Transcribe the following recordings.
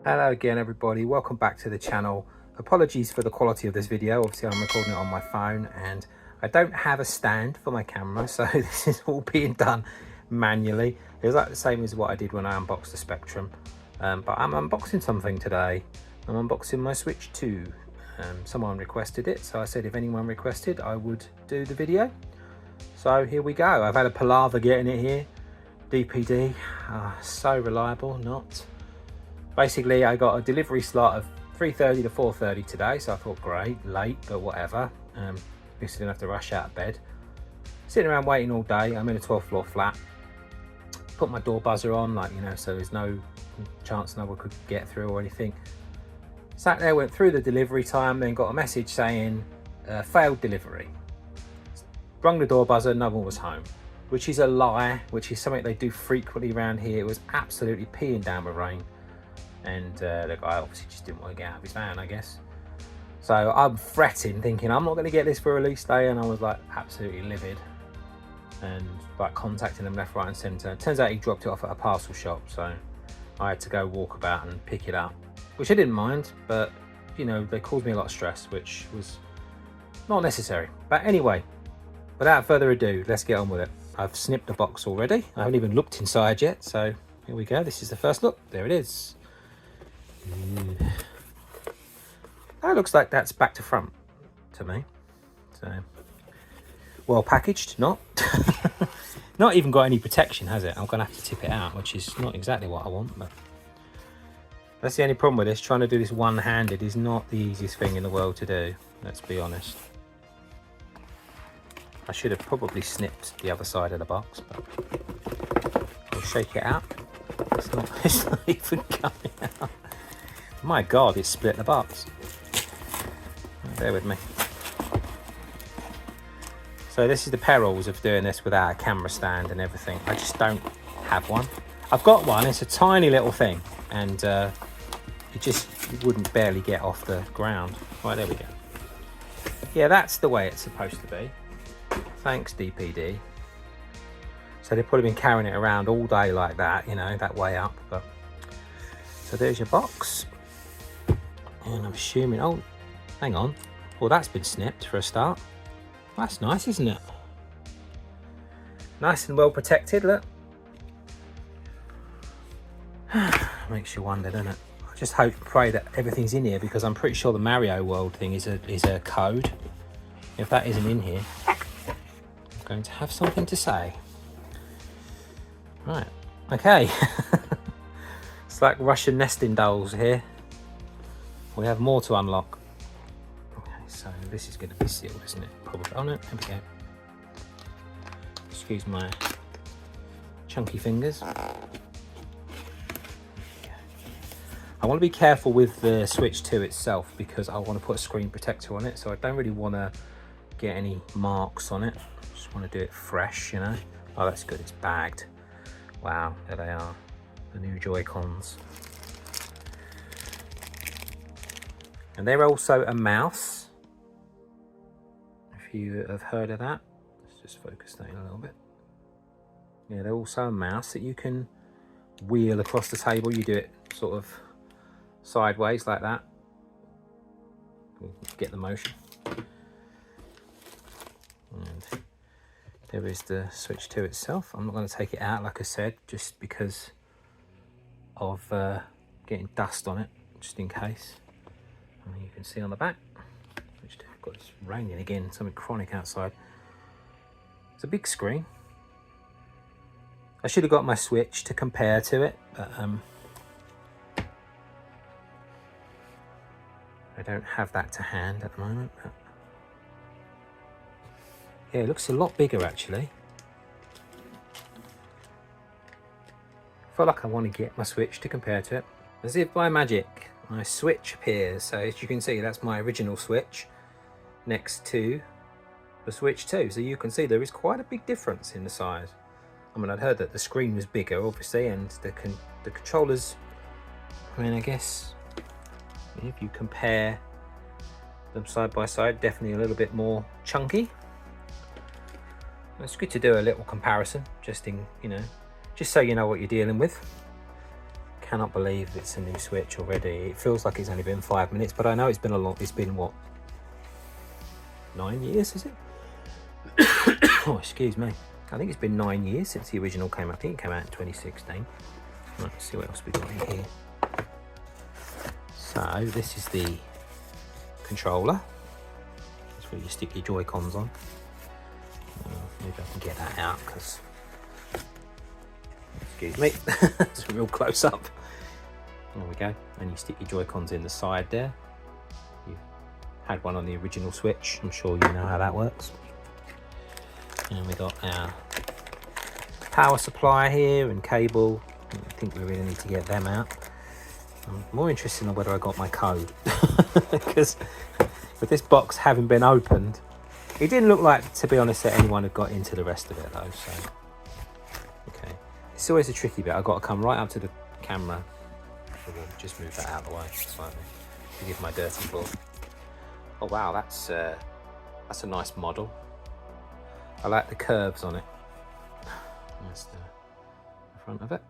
Hello again everybody, welcome back to the channel. Apologies for the quality of this video. Obviously I'm recording it on my phone and I don't have a stand for my camera, so this is all being done manually. It's like the same as what I did when I unboxed the Spectrum, but I'm unboxing something today. I'm unboxing my Switch 2. Someone requested it, so I said if anyone requested I would do the video. So here we go. I've had a palaver getting it here. DPD, so reliable, not. Basically, I got a delivery slot of 3:30 to 4:30 today, so I thought, great, late, but whatever. At least I didn't have to rush out of bed. Sitting around waiting all day. I'm in a 12th floor flat. Put my door buzzer on, like, you know, so there's no chance no one could get through or anything. Sat there, went through the delivery time, then got a message saying, failed delivery. Rung the door buzzer, no one was home. Which is a lie, which is something they do frequently around here. It was absolutely peeing down with rain. And the guy obviously just didn't want to get out of his van, I guess. So I'm fretting, thinking I'm not going to get this for release day, and I was like absolutely livid and like contacting them left, right and centre. Turns out he dropped it off at a parcel shop, so I had to go walk about and pick it up, which I didn't mind, but you know, they caused me a lot of stress, which was not necessary. But anyway, without further ado, let's get on with it. I've snipped the box already. I haven't even looked inside yet, so here we go. This is the first look. There it is. That looks like that's back to front to me. So well packaged, not not even got any protection, has it? I'm gonna have to tip it out, which is not exactly what I want, but that's the only problem with this. Trying to do this one-handed is not the easiest thing in the world to do, let's be honest. I should have probably snipped the other side of the box, but I'll shake it out. It's not even coming out. My God, it's split the box. Bear with me. So this is the perils of doing this without a camera stand and everything. I just don't have one. I've got one, it's a tiny little thing, and it wouldn't barely get off the ground. Right, there we go. Yeah, that's the way it's supposed to be. Thanks, DPD. So they've probably been carrying it around all day like that, you know, that way up. But so there's your box. And I'm assuming, oh, hang on. Well, that's been snipped for a start. That's nice, isn't it? Nice and well protected, look. Makes you wonder, doesn't it? I just hope and pray that everything's in here, because I'm pretty sure the Mario World thing is a code. If that isn't in here, I'm going to have something to say. Right, okay. It's like Russian nesting dolls here. We have more to unlock. Okay, so this is going to be sealed, isn't it? Probably. Oh no, there we go. Excuse my chunky fingers. I want to be careful with the Switch 2 itself, because I want to put a screen protector on it, so I don't really want to get any marks on it. Just want to do it fresh, you know. Oh, that's good, it's bagged. Wow, there they are, the new Joy-Cons. And they're also a mouse, if you have heard of that. Let's just focus that in a little bit. Yeah, they're also a mouse that you can wheel across the table. You do it sort of sideways like that. Get the motion. And there is the Switch 2 itself. I'm not going to take it out, like I said, just because of getting dust on it, just in case. And you can see on the back, Switch 2, God, it's raining again, something chronic outside. It's a big screen. I should have got my Switch to compare to it, but I don't have that to hand at the moment. But yeah, it looks a lot bigger actually. I feel like I want to get my Switch to compare to it. As if by magic, my Switch appears. So as you can see, that's my original Switch next to the Switch 2. So you can see there is quite a big difference in the size. I mean, I'd heard that the screen was bigger, obviously, and the controllers, I mean, I guess if you compare them side by side, definitely a little bit more chunky. It's good to do a little comparison, just in, you know, just so you know what you're dealing with. cannot believe it's a new Switch already. It feels like it's only been 5 minutes, but I know it's been a long, it's been what, 9 years, is it? Oh, excuse me. I think it's been 9 years since the original came out. I think it came out in 2016. Right, let's see what else we got in here. So this is the controller. That's where you stick your Joy-Cons on. Maybe I can get that out because, excuse me, it's a real close up. There we go. And you stick your Joy-Cons in the side there. You had one on the original Switch. I'm sure you know how that works. And we got our power supply here and cable. I think we really need to get them out. I'm more interested in whether I got my code, because with this box having been opened, it didn't look like, to be honest, that anyone had got into the rest of it though. So, okay, it's always a tricky bit. I've got to come right up to the camera. So we'll just move that out of the way slightly to give my dirty floor. Oh wow, that's a nice model. I like the curves on it. That's the front of it,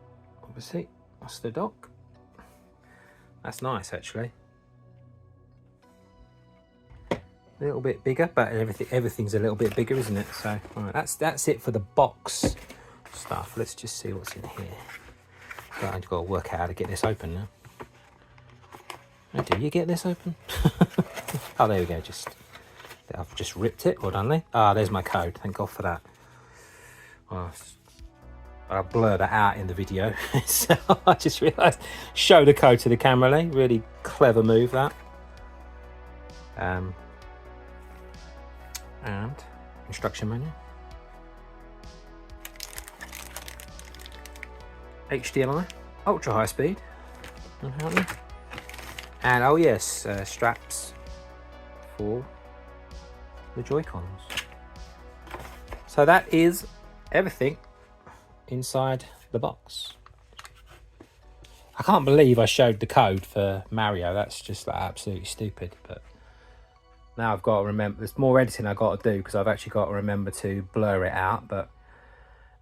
obviously. That's the dock. That's nice, actually. A little bit bigger, but everything's a little bit bigger, isn't it? So, all right, that's it for the box stuff. Let's just see what's in here. So I've got to work out how to get this open now. Oh, do you get this open? Oh, there we go. I've just ripped it. Well done, Lee. Ah, there's my code. Thank God for that. Oh, I'll blur that out in the video. So I just realised, show the code to the camera, Lee. Really clever move, that. And instruction manual. HDMI, ultra high speed. And oh yes, straps for the Joy-Cons. So that is everything inside the box. I can't believe I showed the code for Mario. That's just like absolutely stupid. But now I've got to remember, there's more editing I've got to do because I've actually got to remember to blur it out. But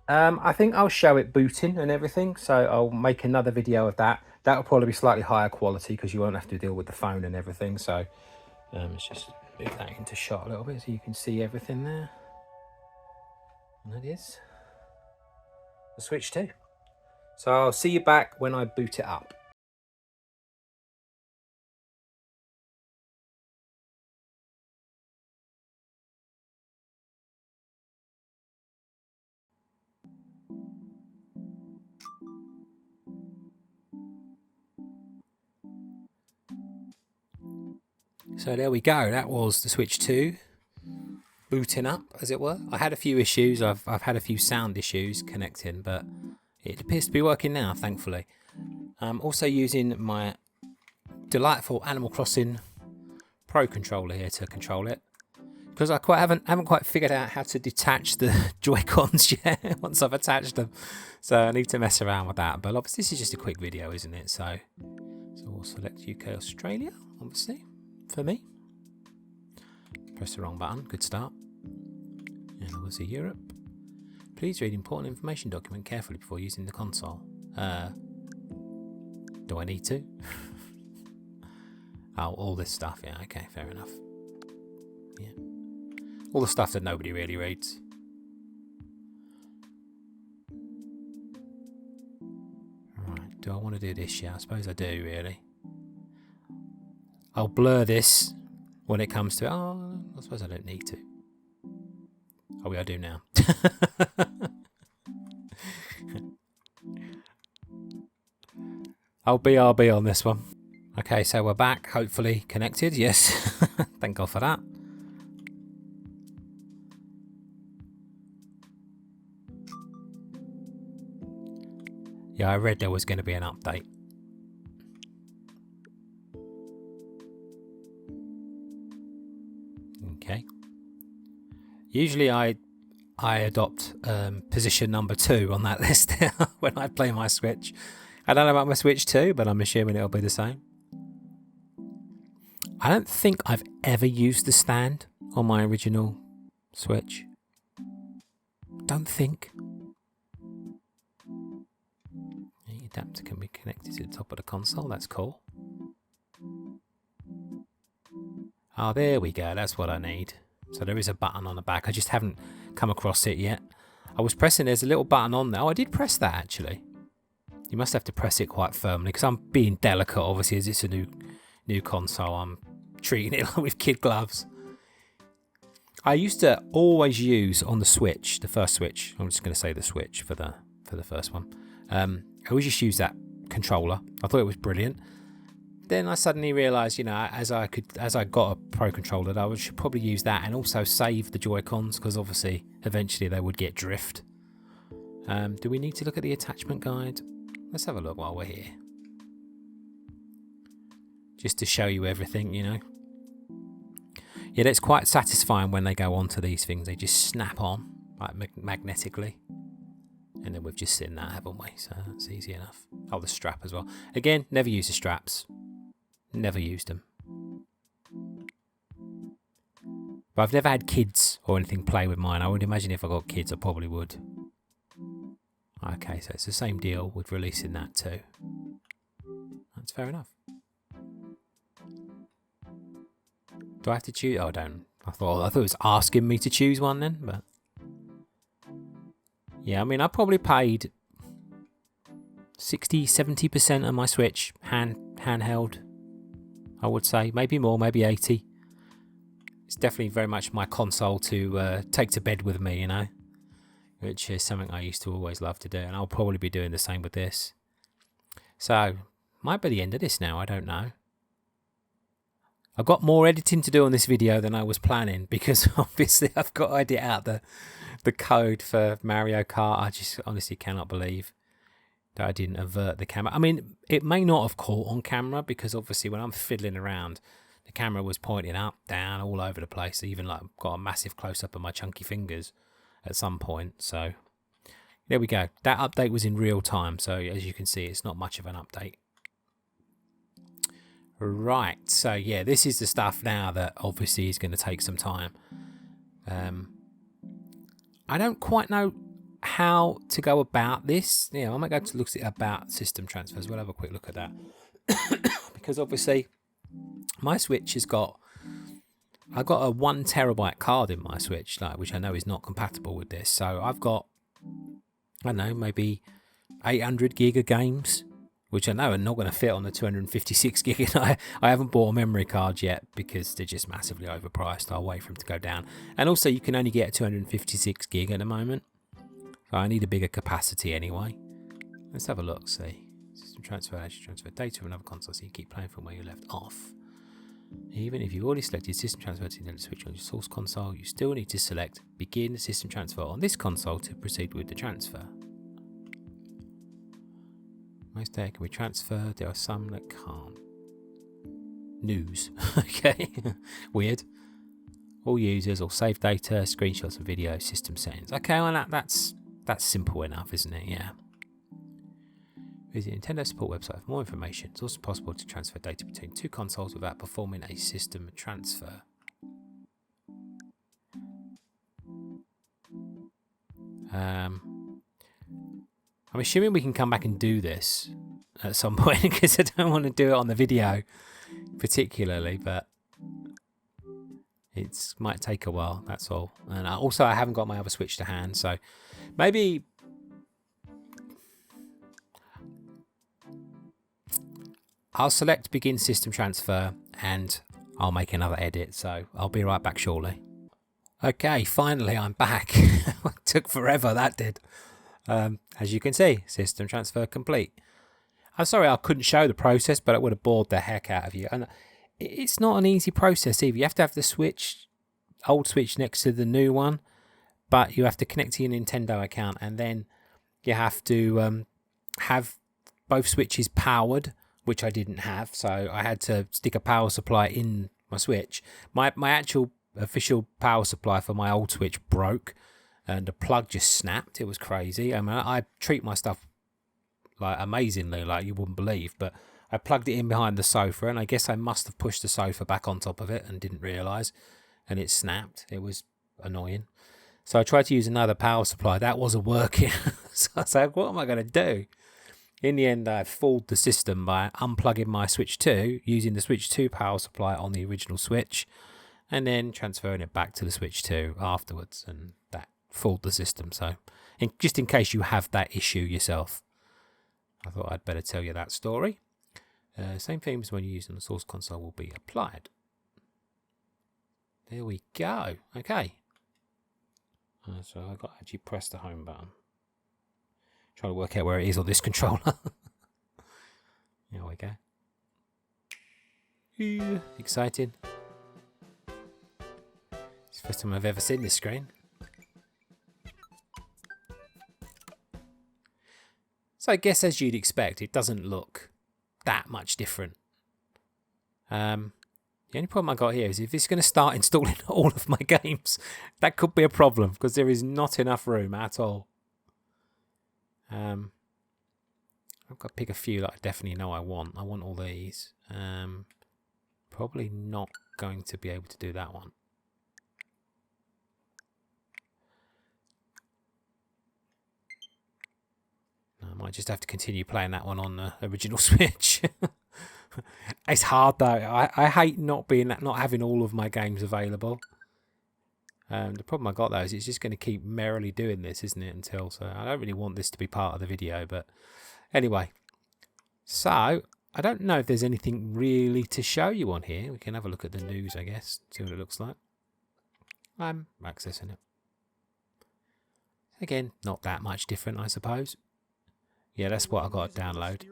I think I'll show it booting and everything. So I'll make another video of that. That'll probably be slightly higher quality because you won't have to deal with the phone and everything. So let's just move that into shot a little bit so you can see everything there. And that is the Switch 2. So I'll see you back when I boot it up. So there we go. That was the Switch 2 booting up, as it were. I had a few issues. I've had a few sound issues connecting, but it appears to be working now, thankfully. I'm also using my delightful Animal Crossing Pro controller here to control it, because I haven't quite figured out how to detach the Joy-Cons yet once I've attached them. So I need to mess around with that. But obviously this is just a quick video, isn't it? So we'll select UK Australia, obviously, for me. Press the wrong button. Good start. And obviously Europe. Please read important information document carefully before using the console. Do I need to? Oh, all this stuff. Yeah, okay, fair enough. Yeah. All the stuff that nobody really reads. Right, do I want to do this? Yeah, I suppose I do, really. I'll blur this when it comes to it. Oh, I suppose I don't need to. Oh, I do now. I'll BRB on this one. Okay, so we're back, hopefully connected. Yes, thank God for that. Yeah, I read there was going to be an update. Okay. Usually I adopt position number 2 on that list when I play my Switch. I don't know about my Switch 2, but I'm assuming it'll be the same. I don't think I've ever used the stand on my original Switch. Don't think. You adapter can be connected to the top of the console. That's cool. Oh, there we go. That's what I need. So there is a button on the back. I just haven't come across it yet. I was pressing, there's a little button on there. Oh, I did press that actually. You must have to press it quite firmly because I'm being delicate, obviously, as it's a new console. I'm treating it like with kid gloves. I used to always use on the Switch, the first Switch. I'm just going to say the Switch for the first one. I always just use that controller. I thought it was brilliant. Then I suddenly realised, you know, as I got a Pro controller, that I should probably use that and also save the Joy-Cons because obviously eventually they would get drift. Do we need to look at the attachment guide? Let's have a look while we're here. Just to show you everything, you know. Yeah, it's quite satisfying when they go onto these things. They just snap on, like magnetically. And then we've just seen that, haven't we? So that's easy enough. Oh, the strap as well. Again, never use the straps. Never used them. But I've never had kids or anything play with mine. I would imagine if I got kids, I probably would. Okay, so it's the same deal with releasing that too. That's fair enough. Do I have to choose? Oh, I don't. I thought it was asking me to choose one then, but yeah, I mean, I probably paid 60-70% of my Switch handheld. I would say maybe more, maybe 80. It's definitely very much my console to take to bed with me, you know, which is something I used to always love to do, and I'll probably be doing the same with this. So might be the end of this now. I don't know. I've got more editing to do on this video than I was planning because obviously I've got to edit out the code for Mario Kart. I just honestly cannot believe that I didn't avert the camera. I mean, it may not have caught on camera because obviously when I'm fiddling around, the camera was pointing up, down, all over the place. I even like got a massive close-up of my chunky fingers at some point. So there we go. That update was in real time. So as you can see, it's not much of an update. Right, so yeah, this is the stuff now that obviously is going to take some time. I don't quite know how to go about this. Yeah, I might go to look at about system transfers. We'll have a quick look at that. Because obviously my Switch has got, I got a 1 terabyte card in my Switch, like, which I know is not compatible with this. So I've got, I don't know, maybe 800 gig of games, which I know are not going to fit on the 256 gig. And I haven't bought a memory card yet because they're just massively overpriced. I'll wait for them to go down. And also you can only get 256 gig at the moment. So I need a bigger capacity anyway. Let's have a look, see. System transfer, actually transfer data from another console so you keep playing from where you left off. Even if you've already selected system transfer to the Switch on your source console, you still need to select begin system transfer on this console to proceed with the transfer. Most data can be transferred. There are some that can't. News. Okay. Weird. All users or save data, screenshots and video, system settings. Okay, well that's simple enough, isn't it? Yeah. Visit Nintendo support website for more information. It's also possible to transfer data between two consoles without performing a system transfer. I'm assuming we can come back and do this at some point because I don't want to do it on the video particularly, but it might take a while, that's all. And also I haven't got my other Switch to hand, so maybe I'll select begin system transfer and I'll make another edit, so I'll be right back shortly. Okay, finally I'm back. It took forever, that did. As you can see, system transfer complete. I'm sorry I couldn't show the process, but it would have bored the heck out of you. And it's not an easy process either. You have to have the Switch, old Switch next to the new one, but you have to connect to your Nintendo account, and then you have to have both Switches powered, which I didn't have, so I had to stick a power supply in my Switch. My actual official power supply for my old Switch broke, and the plug just snapped. It was crazy. I mean, I treat my stuff like amazingly, like you wouldn't believe, but I plugged it in behind the sofa, and I guess I must have pushed the sofa back on top of it and didn't realise, and it snapped. It was annoying. So I tried to use another power supply. That wasn't working. So I was like, what am I going to do? In the end, I fooled the system by unplugging my Switch 2, using the Switch 2 power supply on the original Switch, and then transferring it back to the Switch 2 afterwards, and that fooled the system. So, just in case you have that issue yourself, I thought I'd better tell you that story. Same themes when you use on the source console will be applied. There we go. Okay. So I've got to actually press the home button. Trying to work out where it is on this controller. There we go. Excited. It's the first time I've ever seen this screen. So I guess as you'd expect, it doesn't look that much different. The only problem I got here is if it's going to start installing all of my games, that could be a problem because there is not enough room at all. I've got to pick a few that I definitely know I want. I want all these. Probably not going to be able to do that one. I might just have to continue playing that one on the original Switch. It's hard though. I hate not having all of my games available. The problem I got though is it's just going to keep merrily doing this, isn't it? Until so I don't really want this to be part of the video, but anyway. So I don't know if there's anything really to show you on here. We can have a look at the news, I guess, see what it looks like. I'm accessing it. Again, not that much different, I suppose. Yeah, that's what I got to download.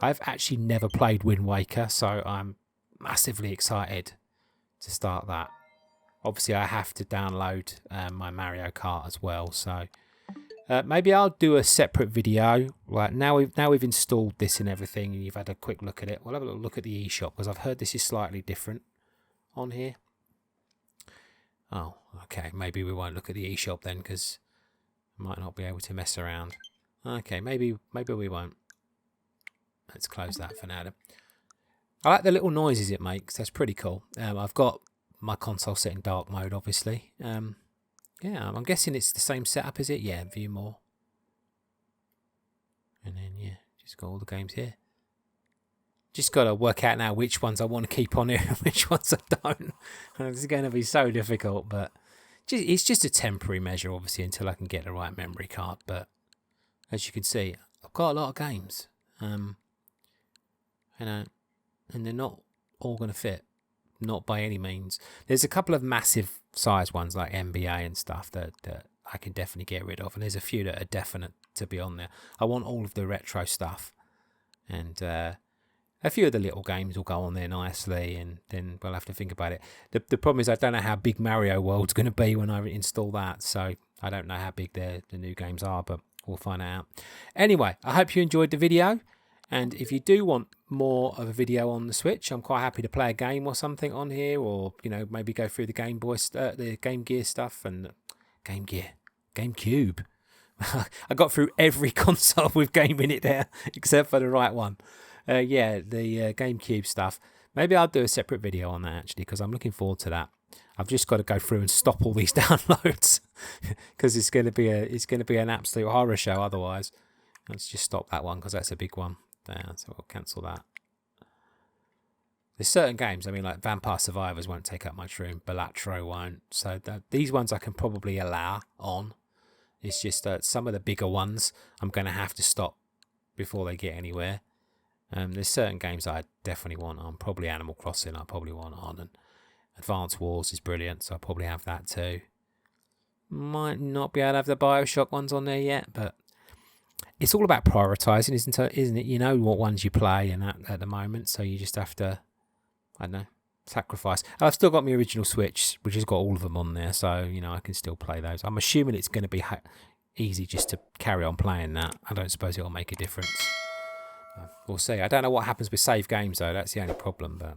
I've actually never played Wind Waker, so I'm massively excited to start that. Obviously, I have to download my Mario Kart as well, so maybe I'll do a separate video. Right now we've installed this and everything, and you've had a quick look at it. We'll have a little look at the eShop because I've heard this is slightly different on here. Oh, okay. Maybe we won't look at the eShop then because I might not be able to mess around. Okay, maybe we won't. Let's close that for now then. I like the little noises it makes. That's pretty cool. I've got my console set in dark mode, obviously. Yeah, I'm guessing it's the same setup, is it? Yeah, view more. And then, yeah, just got all the games here. Just got to work out now which ones I want to keep on here and which ones I don't. It's going to be so difficult, but it's just a temporary measure, obviously, until I can get the right memory card. But as you can see, I've got a lot of games. And they're not all going to fit. Not by any means. There's a couple of massive size ones like NBA and stuff that I can definitely get rid of. And there's a few that are definite to be on there. I want all of the retro stuff. And a few of the little games will go on there nicely. And then we'll have to think about it. The problem is I don't know how big Mario World's going to be when I install that. So I don't know how big the new games are. But we'll find out. Anyway, I hope you enjoyed the video. And if you do want more of a video on the Switch, I'm quite happy to play a game or something on here, or maybe go through the the Game Gear stuff and GameCube. I got through every console with game in it there, except for the right one. Yeah, the GameCube stuff. Maybe I'll do a separate video on that actually, because I'm looking forward to that. I've just got to go through and stop all these downloads because it's going to be an absolute horror show otherwise. Let's just stop that one because that's a big one. There, so we'll cancel that. There's certain games, I mean, like Vampire Survivors won't take up much room, Balatro won't. So these ones I can probably allow on. It's just that some of the bigger ones I'm going to have to stop before they get anywhere. There's certain games I definitely want on. Probably Animal Crossing I probably want on. And Advance Wars is brilliant, so I'll probably have that too. Might not be able to have the Bioshock ones on there yet, but it's all about prioritising, isn't it? You know what ones you play and that at the moment, so you just have to, I don't know, sacrifice. I've still got my original Switch, which has got all of them on there, so I can still play those. I'm assuming it's going to be easy just to carry on playing that. I don't suppose it'll make a difference. We'll see. I don't know what happens with save games though. That's the only problem, but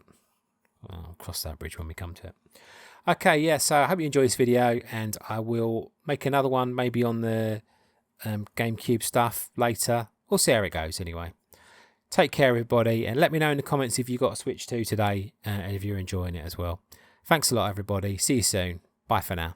I'll cross that bridge when we come to it. Okay, yeah. So I hope you enjoyed this video, and I will make another one maybe on the GameCube stuff later. We'll see how it goes anyway. Take care everybody, and let me know in the comments if you got a Switch 2 today and if you're enjoying it as well. Thanks a lot everybody. See you soon. Bye for now.